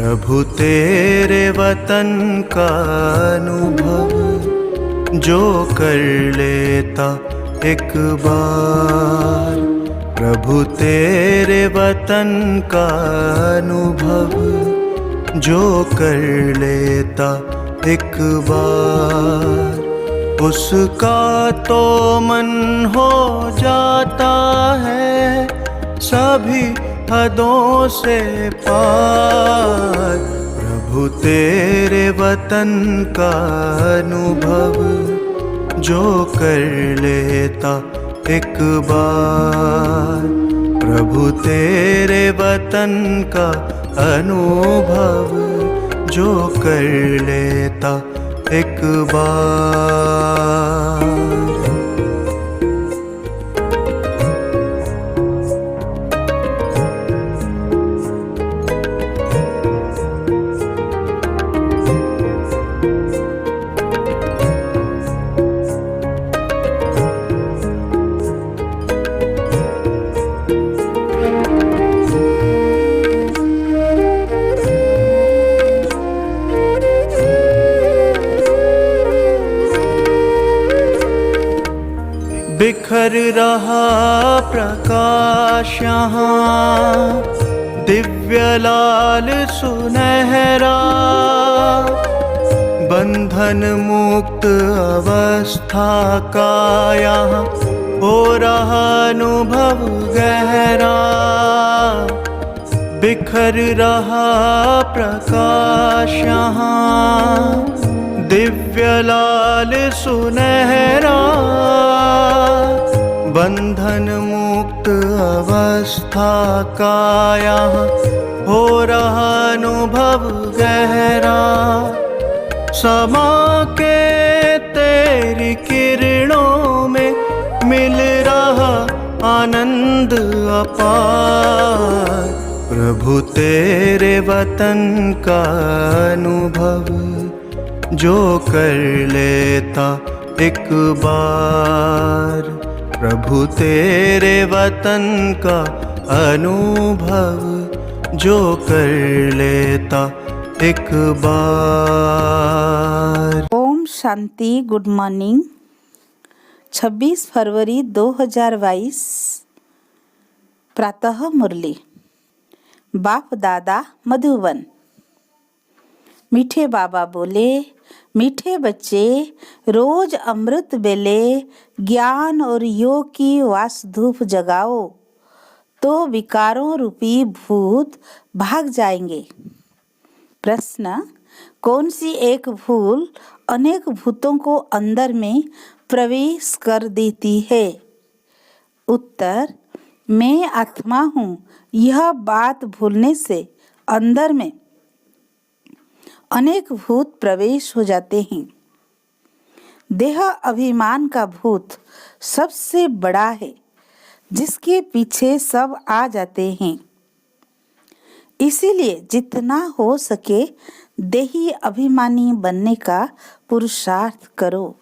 प्रभु तेरे वतन का अनुभव जो कर लेता एक बार। प्रभु तेरे वतन का अनुभव जो कर लेता एक बार, उसका तो मन हो जाता है सभी हदों से पार। प्रभु तेरे वतन का अनुभव जो कर लेता एक बार। प्रभु तेरे वतन का अनुभव जो कर लेता एक बार। बिखर रहा प्रकाश यहाँ दिव्य लाल सुनहरा, बंधन मुक्त अवस्था का यहाँ हो रहा अनुभव गहरा। बिखर रहा प्रकाश यहाँ दिव्य लाल सुनहरा, बंधन मुक्त अवस्था का यहाँ हो रहा अनुभव गहरा। समा के तेरी किरणों में मिल रहा आनंद अपार। प्रभु तेरे वतन का अनुभव जो कर लेता एक बार। प्रभु तेरे वतन का अनुभव जो कर लेता एक बार। ओम शांति। Good morning. 26 फरवरी 2022 प्रातः मुरली। बाप दादा मधुबन। मीठे बाबा बोले, मीठे बच्चे रोज अमृत बेले ज्ञान और योग की वासधूप जगाओ तो विकारों रूपी भूत भाग जाएंगे। प्रश्न, कौन सी एक भूल अनेक भूतों को अंदर में प्रवेश कर देती है? उत्तर, मैं आत्मा हूँ, यह बात भूलने से अंदर में अनेक भूत प्रवेश हो जाते हैं। देह अभिमान का भूत सबसे बड़ा है, जिसके पीछे सब आ जाते हैं। इसीलिए जितना हो सके देही अभिमानी बनने का पुरुषार्थ करो।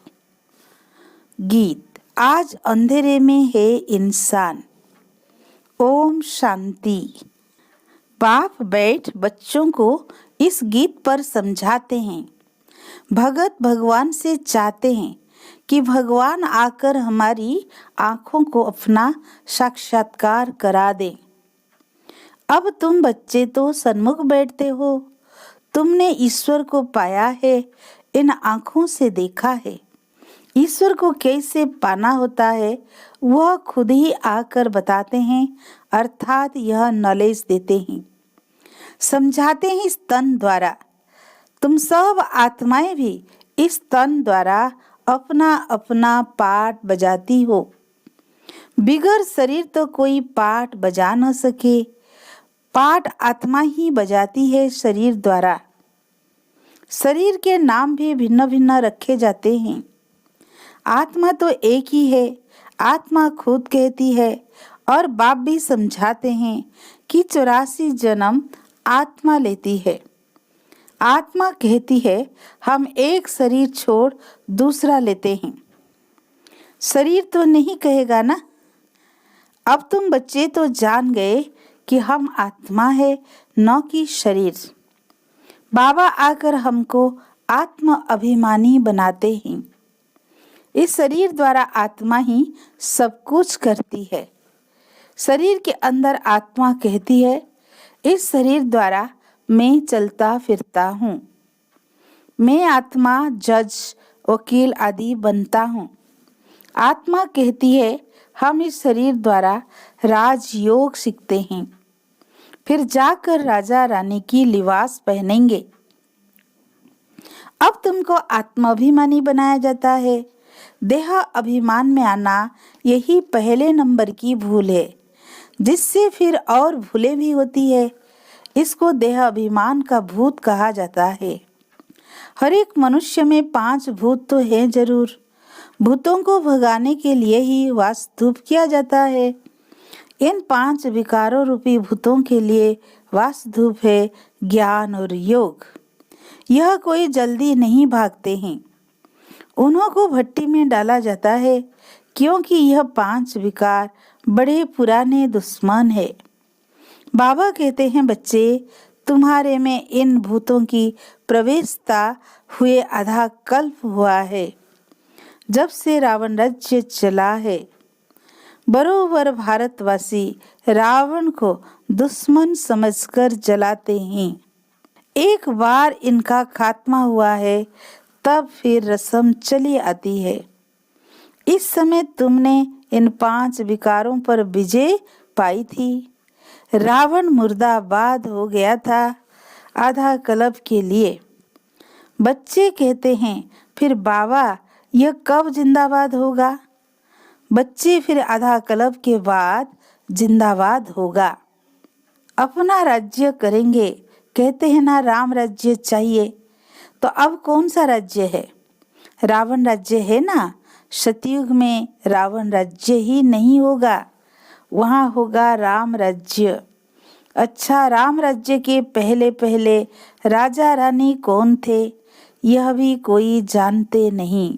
गीत। आज अंधेरे में है इंसान। ओम शांति। बाप बैठ बच्चों को इस गीत पर समझाते हैं। भगत भगवान से चाहते हैं कि भगवान आकर हमारी आँखों को अपना साक्षात्कार करा दे। अब तुम बच्चे तो सन्मुख बैठते हो, तुमने ईश्वर को पाया है, इन आँखों से देखा है। ईश्वर को कैसे पाना होता है वह खुद ही आकर बताते हैं, अर्थात यह नॉलेज देते हैं, समझाते हैं इस तन द्वारा। तुम सब आत्माएं भी इस तन द्वारा अपना अपना पाठ बजाती हो। बिगर शरीर तो कोई पाठ बजा न सके, पाठ आत्मा ही बजाती है शरीर द्वारा। शरीर के नाम भी भिन्न भिन्न रखे जाते हैं। आत्मा तो एक ही है, आत्मा खुद कहती है और बाप भी समझाते हैं कि 84 जन्म आत्मा लेती है। आत्मा कहती है हम एक शरीर छोड़ दूसरा लेते हैं। शरीर तो नहीं कहेगा ना। अब तुम बच्चे तो जान गए कि हम आत्मा है, न कि शरीर। बाबा आकर हमको आत्म अभिमानी बनाते हैं। इस शरीर द्वारा आत्मा ही सब कुछ करती है। शरीर के अंदर आत्मा कहती है, इस शरीर द्वारा मैं चलता फिरता हूँ। मैं आत्मा जज, वकील आदि बनता हूँ। आत्मा कहती है, हम इस शरीर द्वारा राजयोग सीखते हैं, फिर जाकर राजा रानी की लिबास पहनेंगे। अब तुमको आत्माभिमानी बनाया जाता है। देह अभिमान में आना यही पहले नंबर की भूल है, जिससे फिर और भूलें भी होती है। इसको देह अभिमान का भूत कहा जाता है। हर एक मनुष्य में 5 भूत तो हैं जरूर। भूतों को भगाने के लिए ही वास्तुप किया जाता है। इन 5 विकारों रूपी भूतों के लिए वास्तुप है ज्ञान और योग। यह कोई जल्दी नहीं भागते हैं। उन्हों को भट्टी में डाला जाता है, क्योंकि यह 5 विकार बड़े पुराने दुश्मन है। बाबा कहते हैं, बच्चे, तुम्हारे में इन भूतों की प्रवेशता हुए आधा कल्प हुआ है, जब से रावण राज्य चला है। बरोबर भारतवासी रावण को दुश्मन समझकर जलाते हैं। एक बार इनका खात्मा हुआ है, तब फिर रस्म चली आती है। इस समय तुमने इन 5 विकारों पर विजय पाई थी। रावण मुर्दाबाद हो गया था आधा कल्प के लिए। बच्चे कहते हैं, फिर बाबा यह कब जिंदाबाद होगा? बच्चे, फिर आधा कल्प के बाद जिंदाबाद होगा। अपना राज्य करेंगे। कहते हैं ना, राम राज्य चाहिए। तो अब कौन सा राज्य है? रावण राज्य है ना। सतयुग में रावण राज्य ही नहीं होगा, वहाँ होगा राम राज्य। अच्छा, राम राज्य के पहले पहले राजा रानी कौन थे, यह भी कोई जानते नहीं।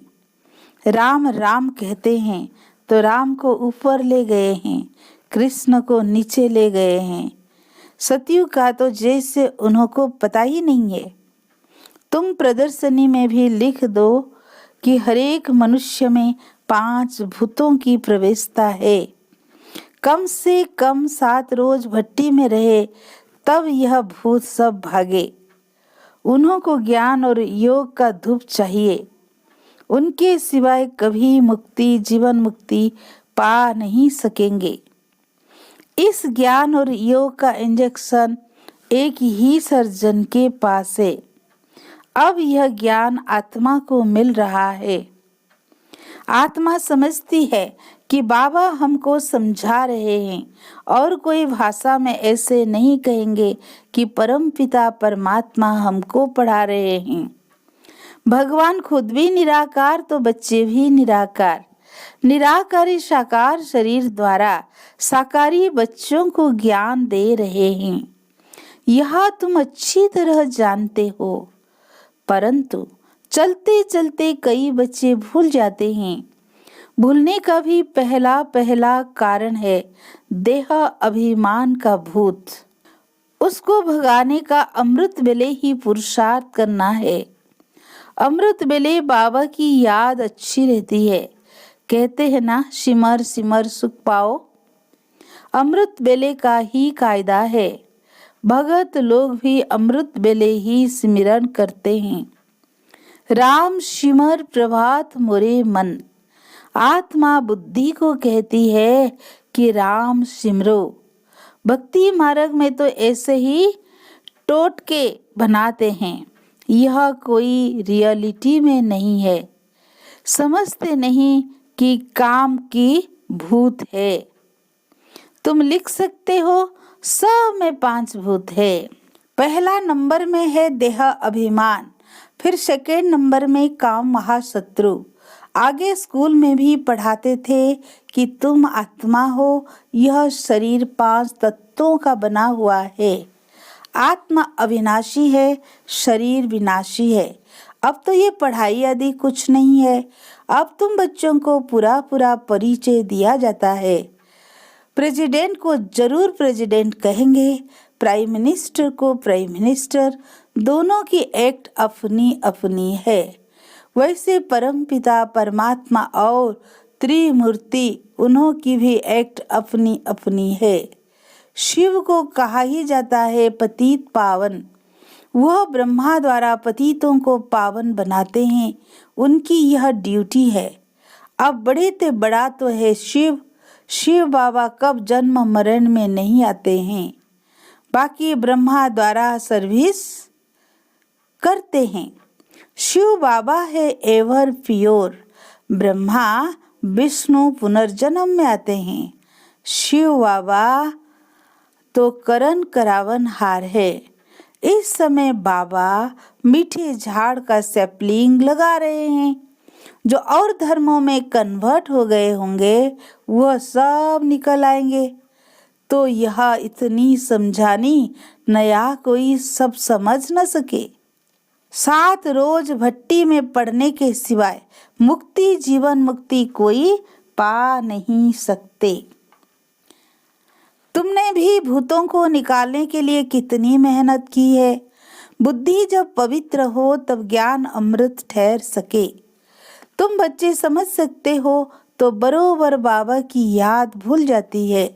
राम राम कहते हैं तो राम को ऊपर ले गए हैं, कृष्ण को नीचे ले गए हैं। सतयुग का तो जैसे उन्हों को पता ही नहीं है। तुम प्रदर्शनी में भी लिख दो कि हरेक मनुष्य में 5 भूतों की प्रवेशता है। कम से कम 7 रोज भट्टी में रहे, तब यह भूत सब भागे। उन्हों को ज्ञान और योग का धूप चाहिए। उनके सिवाय कभी मुक्ति, जीवन मुक्ति पा नहीं सकेंगे। इस ज्ञान और योग का इंजेक्शन एक ही सर्जन के पास है। अब यह ज्ञान आत्मा को मिल रहा है। आत्मा समझती है कि बाबा हमको समझा रहे हैं, और कोई भाषा में ऐसे नहीं कहेंगे कि परमपिता परमात्मा हमको पढ़ा रहे हैं। भगवान खुद भी निराकार, तो बच्चे भी निराकार। निराकारी साकार शरीर द्वारा साकारी बच्चों को ज्ञान दे रहे हैं। यह तुम अच्छी तरह जानते हो, परंतु चलते चलते कई बच्चे भूल जाते हैं। भूलने का भी पहला कारण है देह अभिमान का भूत। उसको भगाने का अमृत वेले ही पुरुषार्थ करना है। अमृत वेले बाबा की याद अच्छी रहती है। कहते हैं ना, सिमर सिमर सुख पाओ। अमृत वेले का ही कायदा है। भगत लोग भी अमृत वेले ही सिमरन करते हैं। राम सिमर प्रभात मोरे मन। आत्मा बुद्धि को कहती है कि राम सिमरो। भक्ति मार्ग में तो ऐसे ही टोटके बनाते हैं, यह कोई रियलिटी में नहीं है। समझते नहीं कि काम की भूत है। तुम लिख सकते हो, सब में 5 भूत है। पहला नंबर में है देह अभिमान, फिर सेकेंड नंबर में काम महाशत्रु। आगे स्कूल में भी पढ़ाते थे कि तुम आत्मा हो, यह शरीर 5 तत्वों का बना हुआ है। आत्मा अविनाशी है, शरीर विनाशी है। अब तो ये पढ़ाई आदि कुछ नहीं है। अब तुम बच्चों को पूरा परिचय दिया जाता है। प्रेसिडेंट को जरूर प्रेसिडेंट कहेंगे, प्राइम मिनिस्टर को प्राइम मिनिस्टर, दोनों की एक्ट अपनी अपनी है। वैसे परमपिता परमात्मा और त्रिमूर्ति उन्हों की भी एक्ट अपनी अपनी है। शिव को कहा ही जाता है पतित पावन। वह ब्रह्मा द्वारा पतितों को पावन बनाते हैं, उनकी यह ड्यूटी है। अब बड़े ते बड़ा तो है शिव। शिव बाबा कब जन्म मरण में नहीं आते हैं, बाकी ब्रह्मा द्वारा सर्विस करते हैं। शिव बाबा है एवर प्योर। ब्रह्मा विष्णु पुनर्जन्म में आते हैं। शिव बाबा तो करण करावन हार है। इस समय बाबा मीठे झाड़ का सैपलिंग लगा रहे हैं। जो और धर्मों में कन्वर्ट हो गए होंगे वह सब निकल आएंगे। तो यह इतनी समझानी नया कोई सब समझ न सके। 7 रोज भट्टी में पड़ने के सिवाय मुक्ति जीवन मुक्ति कोई पा नहीं सकते। तुमने भी भूतों को निकालने के लिए कितनी मेहनत की है। बुद्धि जब पवित्र हो तब ज्ञान अमृत ठहर सके। तुम बच्चे समझ सकते हो तो बरोबर बाबा की याद भूल जाती है।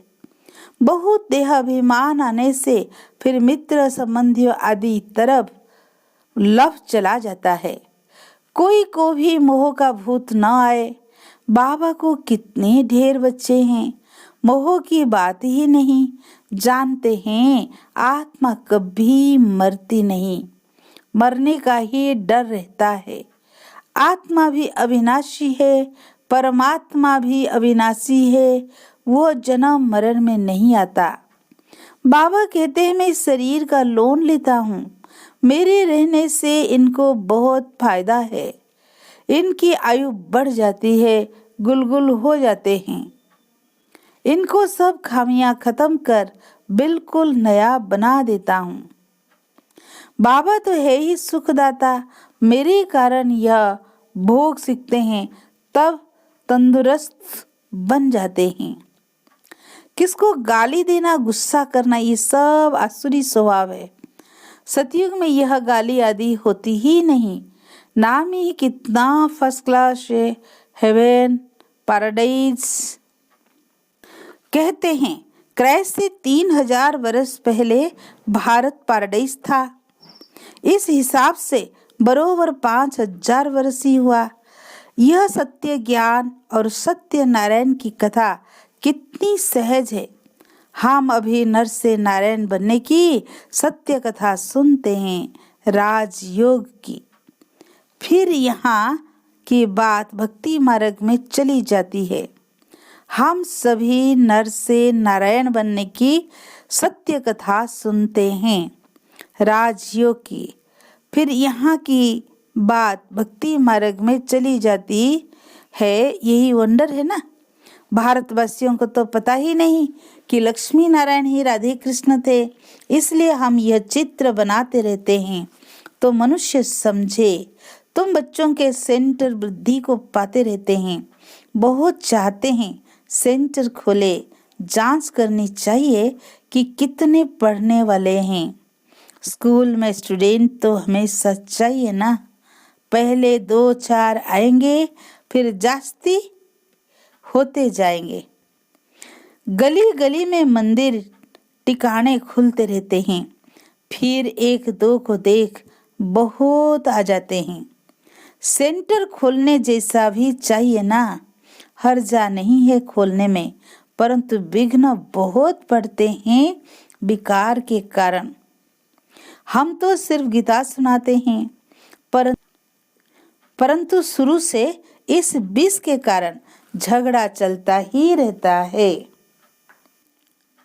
बहुत देहाभिमान आने से फिर मित्र संबंधियों आदि तरफ लव चला जाता है। कोई को भी मोह का भूत न आए। बाबा को कितने ढेर बच्चे हैं, मोह की बात ही नहीं जानते हैं। आत्मा कभी मरती नहीं, मरने का ही डर रहता है। आत्मा भी अविनाशी है, परमात्मा भी अविनाशी है। वो जन्म मरण में नहीं आता। बाबा कहते हैं मैं शरीर का लोन लेता हूँ। मेरे रहने से इनको बहुत फायदा है। इनकी आयु बढ़ जाती है, गुलगुल हो जाते हैं। इनको सब खामियां खत्म कर बिल्कुल नया बना देता हूँ। बाबा तो है ही सुखदाता। मेरे कारण यह भोग सीखते हैं, तब तंदुरुस्त बन जाते हैं। किसको गाली देना, गुस्सा करना, ये सब आसुरी स्वभाव है। सतयुग में यह गाली आदि होती ही नहीं। नाम ही कितना फर्स्ट क्लास है, हेवन पैराडाइज। कहते हैं क्राइस्ट से 3000 वर्ष पहले भारत पैराडाइज था। इस हिसाब से बरोबर 5000 वर्ष ही हुआ। यह सत्य ज्ञान और सत्य नारायण की कथा कितनी सहज है। हम अभी नर से नारायण बनने की सत्य कथा सुनते हैं, राजयोग की। फिर यहाँ की बात भक्ति मार्ग में चली जाती है। हम सभी नर से नारायण बनने की सत्य कथा सुनते हैं, राजयोग की। फिर यहाँ की बात भक्ति मार्ग में चली जाती है। यही वंडर है ना। भारतवासियों को तो पता ही नहीं कि लक्ष्मी नारायण ही राधे कृष्ण थे। इसलिए हम यह चित्र बनाते रहते हैं तो मनुष्य समझे। तुम बच्चों के सेंटर वृद्धि को पाते रहते हैं, बहुत चाहते हैं सेंटर खोले। जांच करनी चाहिए कि कितने पढ़ने वाले हैं। स्कूल में स्टूडेंट तो हमेशा चाहिए ना। पहले 2-4 आएंगे, फिर जास्ती होते जाएंगे। गली गली में मंदिर टिकाने खुलते रहते हैं, फिर 1-2 को देख बहुत आ जाते हैं। सेंटर खोलने जैसा भी चाहिए ना। हर्जा नहीं है खोलने में, परंतु विघ्न बहुत पड़ते हैं विकार के कारण। हम तो सिर्फ गीता सुनाते हैं, परंतु शुरू से इस विष के कारण झगड़ा चलता ही रहता है।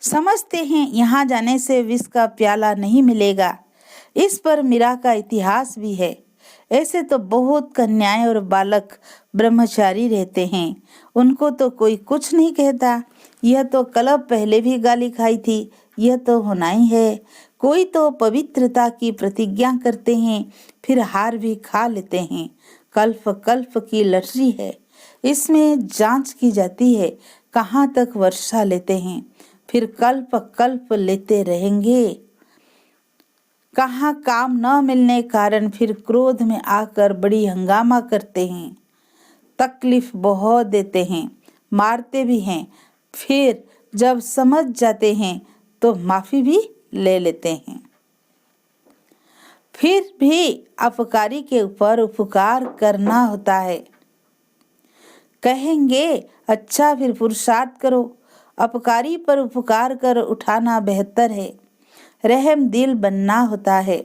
समझते हैं यहाँ जाने से विष का प्याला नहीं मिलेगा। इस पर मीरा का इतिहास भी है। ऐसे तो बहुत कन्याएं और बालक ब्रह्मचारी रहते हैं, उनको तो कोई कुछ नहीं कहता। यह तो कल पहले भी गाली खाई थी, यह तो होना ही है। कोई तो पवित्रता की प्रतिज्ञा करते हैं, फिर हार भी खा लेते हैं। कल्प कल्प की लटरी है, इसमें जांच की जाती है कहाँ तक वर्षा लेते हैं, फिर कल्प कल्प लेते रहेंगे। कहाँ काम न मिलने कारण फिर क्रोध में आकर बड़ी हंगामा करते हैं, तकलीफ बहुत देते हैं, मारते भी हैं, फिर जब समझ जाते हैं तो माफी भी ले लेते हैं। फिर भी अपकारी के ऊपर उपकार करना होता है। कहेंगे अच्छा फिर पुरुषार्थ करो, अपकारी पर उपकार कर उठाना बेहतर है, रहम दिल बनना होता है।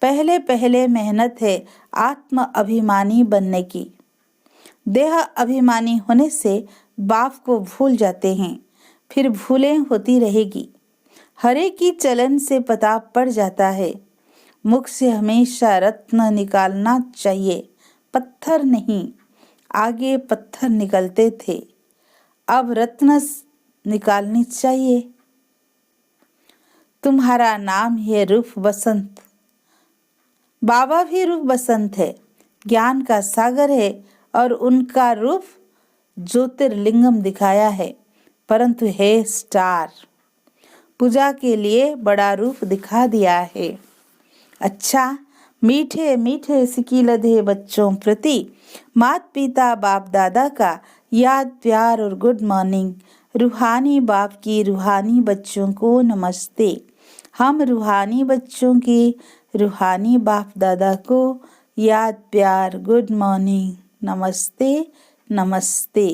पहले पहले मेहनत है आत्म अभिमानी बनने की। देह अभिमानी होने से बाप को भूल जाते हैं, फिर भूलें होती रहेगी। हरे की चलन से पता पड़ जाता है। मुख से हमेशा रत्न निकालना चाहिए, पत्थर नहीं। आगे पत्थर निकलते थे, अब रत्न निकालनी चाहिए। तुम्हारा नाम है रूप बसंत। बाबा भी रूप बसंत है, ज्ञान का सागर है और उनका रूप ज्योतिर्लिंगम दिखाया है, परंतु है स्टार। पूजा के लिए बड़ा रूप दिखा दिया है। अच्छा, मीठे मीठे सिकी लधे बच्चों प्रति माता पिता बाप दादा का याद प्यार और गुड मॉर्निंग। रूहानी बाप की रूहानी बच्चों को नमस्ते। हम रूहानी बच्चों की रूहानी बाप दादा को याद प्यार गुड मॉर्निंग, नमस्ते नमस्ते।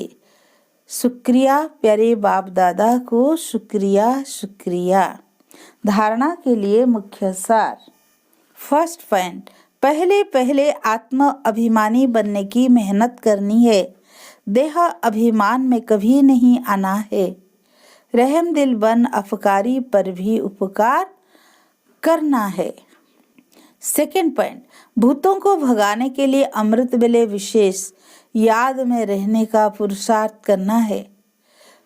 शुक्रिया प्यारे बाप दादा को, शुक्रिया शुक्रिया। धारणा के लिए मुख्य सार। फर्स्ट पॉइंट, पहले पहले आत्म अभिमानी बनने की मेहनत करनी है। देह अभिमान में कभी नहीं आना है। रहम दिल बन अपकारी पर भी उपकार करना है। सेकंड पॉइंट, भूतों को भगाने के लिए अमृत वेले विशेष याद में रहने का पुरुषार्थ करना है।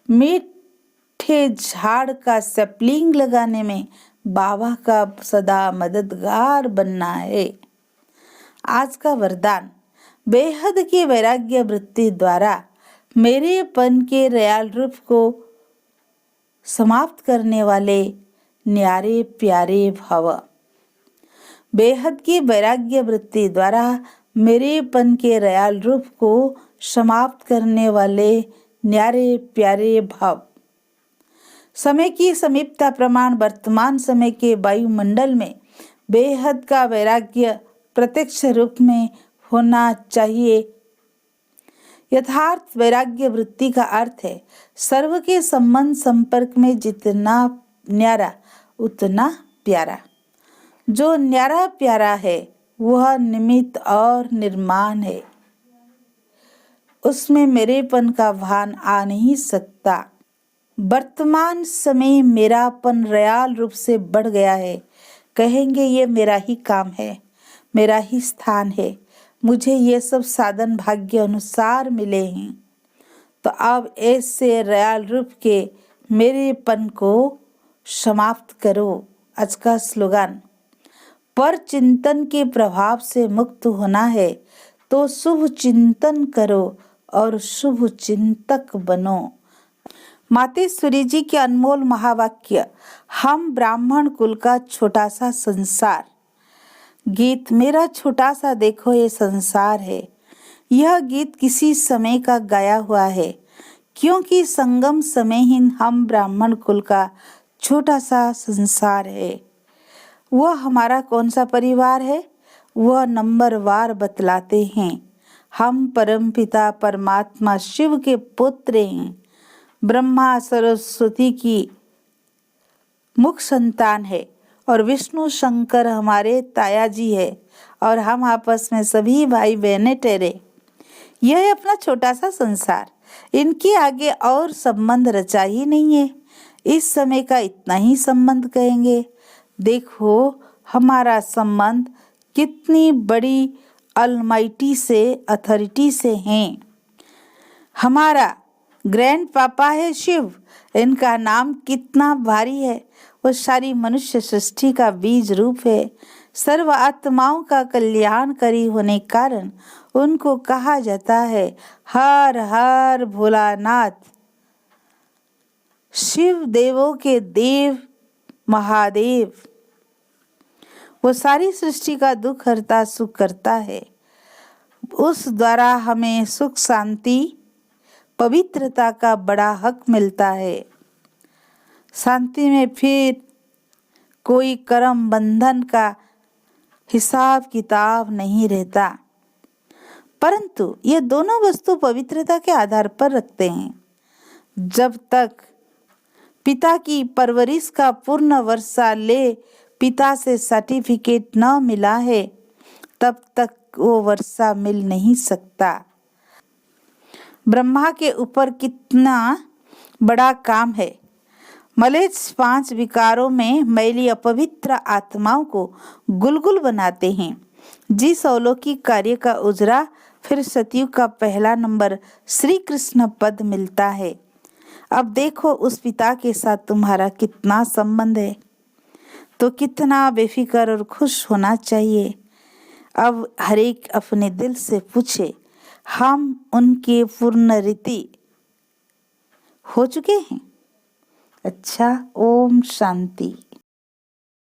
मीठे झाड़ का सैपलिंग लगाने में बाबा का सदा मददगार बनना है। आज का वरदान, बेहद की वैराग्य वृत्ति द्वारा मेरेपन के रयाल रूप को समाप्त करने वाले न्यारे प्यारे भव। बेहद की वैराग्य वृत्ति द्वारा मेरेपन के रयाल रूप को समाप्त करने वाले न्यारे प्यारे भाव। समय की समीपता प्रमाण वर्तमान समय के वायुमंडल में बेहद का वैराग्य प्रत्यक्ष रूप में होना चाहिए। यथार्थ वैराग्य वृत्ति का अर्थ है सर्व के संबंध संपर्क में जितना न्यारा उतना प्यारा। जो न्यारा प्यारा है वह निमित्त और निर्माण है, उसमें मेरेपन का भान आ नहीं सकता। वर्तमान समय मेरापन रयाल रूप से बढ़ गया है। कहेंगे ये मेरा ही काम है, मेरा ही स्थान है, मुझे ये सब साधन भाग्य अनुसार मिले हैं। तो अब ऐसे रयाल रूप के मेरेपन को समाप्त करो। आज का स्लोगन, पर चिंतन के प्रभाव से मुक्त होना है तो शुभ चिंतन करो और शुभ चिंतक बनो। मातेश्वरी जी के अनमोल महावाक्य, हम ब्राह्मण कुल का छोटा सा संसार। गीत, मेरा छोटा सा देखो ये संसार है। यह गीत किसी समय का गाया हुआ है, क्योंकि संगम समय ही हम ब्राह्मण कुल का छोटा सा संसार है। वह हमारा कौन सा परिवार है, वह नंबरवार बतलाते हैं। हम परमपिता परमात्मा शिव के पुत्र हैं। ब्रह्मा सरस्वती की मुख संतान है और विष्णु शंकर हमारे ताया जी है और हम आपस में सभी भाई बहने ठहरे। यह है अपना छोटा सा संसार, इनके आगे और संबंध रचा ही नहीं है। इस समय का इतना ही संबंध कहेंगे। देखो हमारा संबंध कितनी बड़ी अलमाइटी से, अथॉरिटी से है। हमारा ग्रैंड पापा है शिव, इनका नाम कितना भारी है। वो सारी मनुष्य सृष्टि का बीज रूप है। सर्व आत्माओं का कल्याणकारी होने कारण उनको कहा जाता है हर हर भोलानाथ। शिव देवों के देव महादेव। वो सारी सृष्टि का दुख हरता सुख करता है। उस द्वारा हमें सुख शांति पवित्रता का बड़ा हक मिलता है। शांति में फिर कोई कर्म बंधन का हिसाब किताब नहीं रहता, परंतु ये दोनों वस्तु पवित्रता के आधार पर रखते हैं। जब तक पिता की परवरिश का पूर्ण वर्षा ले पिता से सर्टिफिकेट न मिला है, तब तक वो वर्षा मिल नहीं सकता। ब्रह्मा के ऊपर कितना बड़ा काम है। मलेच्छ 5 विकारों में मैली अपवित्र आत्माओं को गुलगुल बनाते हैं। जिस अलौकिक कार्य का उजरा फिर सतयुग का पहला नंबर श्री कृष्ण पद मिलता है। अब देखो उस पिता के साथ तुम्हारा कितना संबंध है, तो कितना बेफिक्र और खुश होना चाहिए। अब हर एक अपने दिल से पूछे, हम उनके पूर्ण रीति हो चुके हैं? अच्छा, ओम शांति।